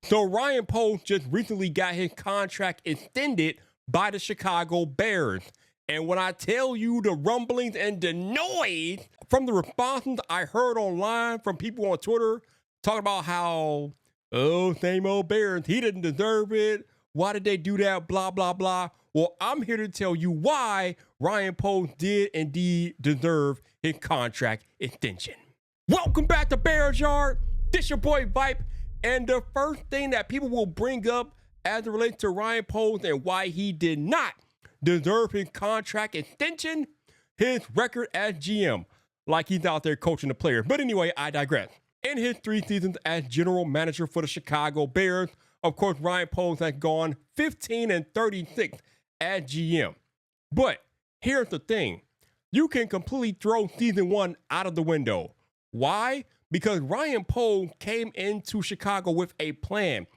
So Ryan Poles just recently got his contract extended by the Chicago Bears. And when I tell you the rumblings and the noise from the responses I heard online from people on Twitter talking about how, oh, same old Bears, he didn't deserve it. Why did they do that? Blah, blah, blah. Well, I'm here to tell you why Ryan Poles did indeed deserve his contract extension. Welcome back to Bears Yard. This your boy Vipe. And the first thing that people will bring up as it relates to Ryan Poles and why he did not deserve his contract extension, his record as GM, like he's out there coaching the players. But anyway, I digress. In his 3 seasons as general manager for the Chicago Bears, of course, Ryan Poles has gone 15-36 as GM. But here's the thing. You can completely throw season 1 out of the window. Why? Because Ryan Poles came into Chicago with a plan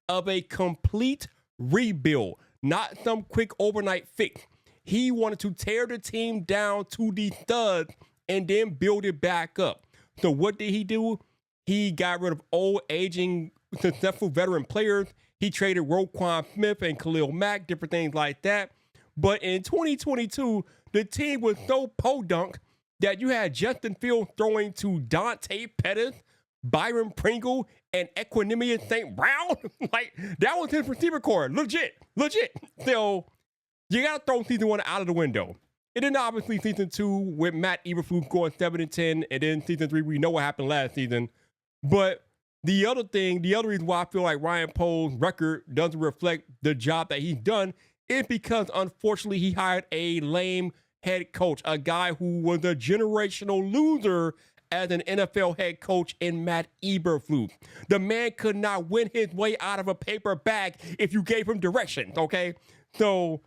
of a complete rebuild, not some quick overnight fix. He wanted to tear the team down to the studs and then build it back up. So what did he do? He got rid of old, aging, successful veteran players. He traded Roquan Smith and Khalil Mack, different things like that. But in 2022, the team was so podunk that you had Justin Fields throwing to Dante Pettis, Byron Pringle, and Equanimous St. Brown. Like, that was his receiver core. Legit. So, you got to throw season 1 out of the window. And then, obviously, season 2 with Matt Eberflus going 7-10. And then season 3, we know what happened last season. But the other reason why I feel like Ryan Poles' record doesn't reflect the job that he's done is because, unfortunately, he hired a lame head coach, a guy who was a generational loser as an NFL head coach in Matt Eberflus. The man could not win his way out of a paper bag if you gave him directions, okay? So,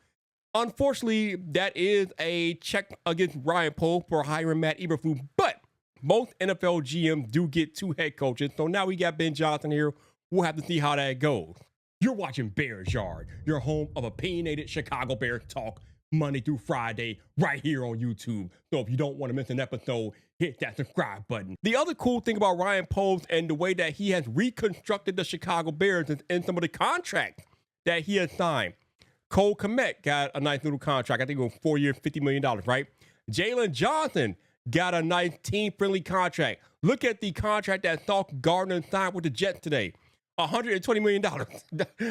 unfortunately, that is a check against Ryan Poles for hiring Matt Eberflus, but most NFL GMs do get 2 head coaches, so now we got Ben Johnson here. We'll have to see how that goes. You're watching Bears Yard, your home of opinionated Chicago Bears talk, Monday through Friday, right here on YouTube. So if you don't want to miss an episode, hit that subscribe button. The other cool thing about Ryan Poles and the way that he has reconstructed the Chicago Bears is in some of the contracts that he has signed. Cole Kmet got a nice little contract. I think it was 4 years, $50 million, right? Jalen Johnson got a nice team-friendly contract. Look at the contract that Sauce Gardner signed with the Jets today. $120 million.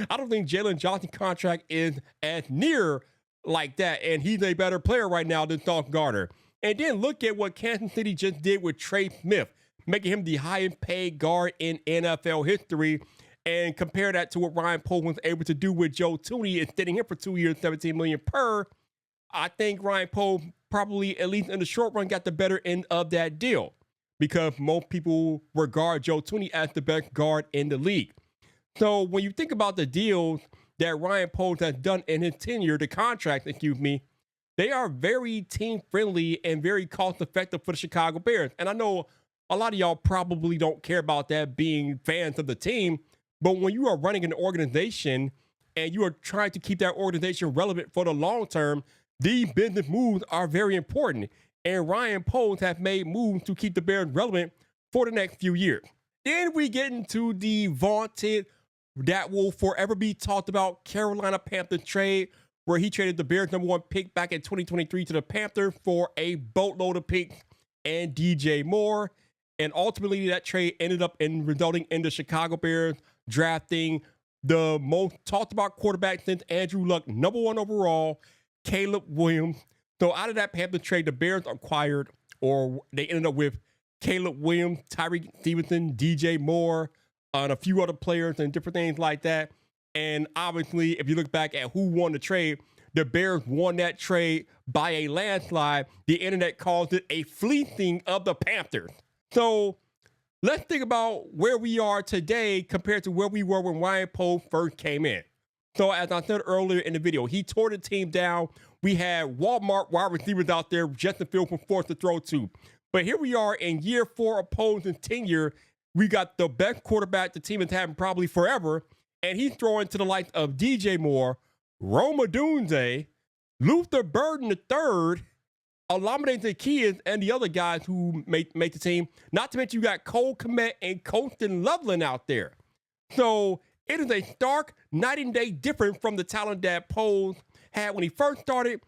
I don't think Jalen Johnson's contract is as near like that, and he's a better player right now than Sauce Gardner. And then look at what Kansas City just did with Trey Smith, making him the highest paid guard in NFL history, and compare that to what Ryan Poles was able to do with Joe Thuney, extending him for 2 years, $17 million per. I think Ryan Poles probably, at least in the short run, got the better end of that deal because most people regard Joe Thuney as the best guard in the league. So when you think about the deals that Ryan Poles has done in his tenure, the contracts, they are very team-friendly and very cost-effective for the Chicago Bears. And I know a lot of y'all probably don't care about that being fans of the team, but when you are running an organization and you are trying to keep that organization relevant for the long term, these business moves are very important. And Ryan Poles has made moves to keep the Bears relevant for the next few years. Then we get into the vaunted, that will forever be talked about, Carolina Panthers trade, where he traded the Bears' #1 pick back in 2023 to the Panthers for a boatload of picks and DJ Moore. And ultimately, that trade ended up resulting in the Chicago Bears drafting the most talked about quarterback since Andrew Luck, #1 overall, Caleb Williams. So out of that Panthers trade, the Bears acquired, or they ended up with Caleb Williams, Tyreek Stevenson, DJ Moore, and a few other players and different things like that. And obviously, if you look back at who won the trade, the Bears won that trade by a landslide. The internet calls it a fleecing of the Panthers. So let's think about where we are today compared to where we were when Ryan Poles first came in. So as I said earlier in the video, he tore the team down. We had Walmart wide receivers out there Justin Fields was forced to throw to. But here we are in year 4 of Poles' tenure. We got the best quarterback the team has had probably forever, and he's throwing to the likes of DJ Moore, Rome Odunze, Luther Burden III, Olamide Zaccheaus, and the other guys who make the team. Not to mention you got Cole Kmet and Colston Loveland out there. So it is a stark night and day difference from the talent that Poles had when he first started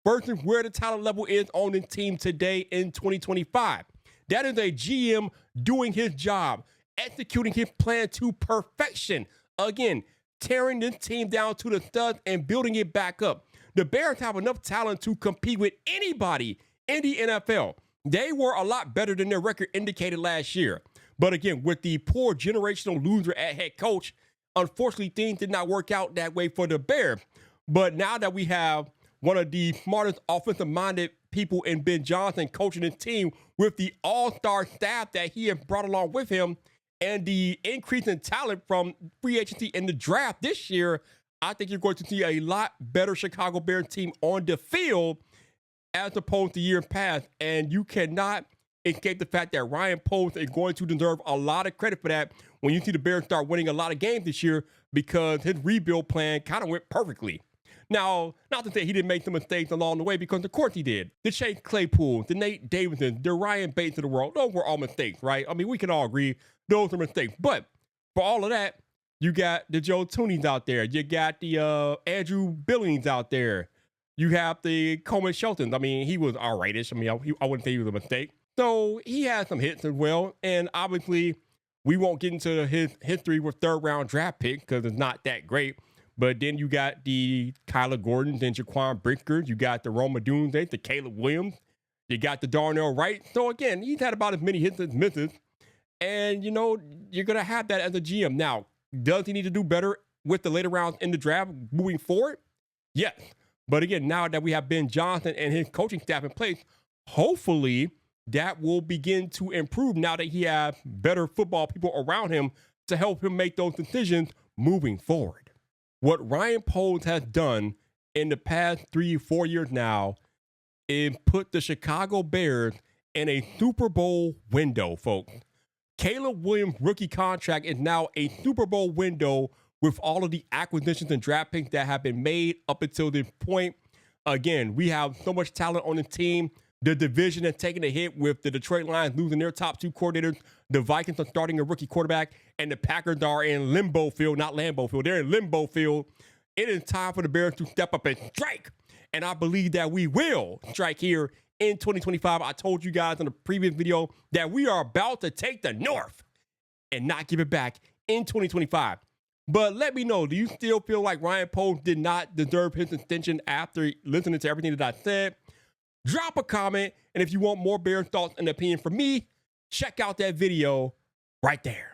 versus where the talent level is on the team today in 2025. That is a GM doing his job, executing his plan to perfection. Again, tearing this team down to the studs and building it back up. The Bears have enough talent to compete with anybody in the NFL. They were a lot better than their record indicated last year. But again, with the poor generational loser at head coach, unfortunately, things did not work out that way for the Bears. But now that we have one of the smartest offensive-minded people in Ben Johnson coaching his team with the all-star staff that he has brought along with him and the increase in talent from free agency in the draft this year, I think you're going to see a lot better Chicago Bears team on the field as opposed to years past. And you cannot escape the fact that Ryan Poles is going to deserve a lot of credit for that when you see the Bears start winning a lot of games this year because his rebuild plan kind of went perfectly. Now, not to say he didn't make some mistakes along the way, because of course he did. The Chase Claypool, the Nate Davidson, the Ryan Bates of the world, those were all mistakes, right? I mean, we can all agree those are mistakes. But for all of that, you got the Joe Toonies out there. You got the Andrew Billings out there. You have the Coleman Shelton. I mean, he was all rightish. I mean, I wouldn't say he was a mistake. So he had some hits as well. And obviously, we won't get into his history with third-round draft pick because it's not that great. But then you got the Kyler Gordons and Jaquan Brickers. You got the Roma Dunze, the Caleb Williams. You got the Darnell Wright. So again, he's had about as many hits as misses. And, you know, you're going to have that as a GM. Now, does he need to do better with the later rounds in the draft moving forward? Yes. But again, now that we have Ben Johnson and his coaching staff in place, hopefully that will begin to improve now that he has better football people around him to help him make those decisions moving forward. What Ryan Poles has done in the past 3-4 years now is put the Chicago Bears in a Super Bowl window, folks. Caleb Williams' rookie contract is now a Super Bowl window with all of the acquisitions and draft picks that have been made up until this point. Again, we have so much talent on the team. The division has taken a hit with the Detroit Lions losing their top two coordinators. The Vikings are starting a rookie quarterback, and the Packers are in limbo field, not Lambeau field. They're in limbo field. It is time for the Bears to step up and strike. And I believe that we will strike here in 2025. I told you guys in the previous video that we are about to take the North and not give it back in 2025. But let me know, do you still feel like Ryan Poles did not deserve his extension after listening to everything that I said? Drop a comment, and if you want more Bears thoughts and opinion from me, check out that video right there.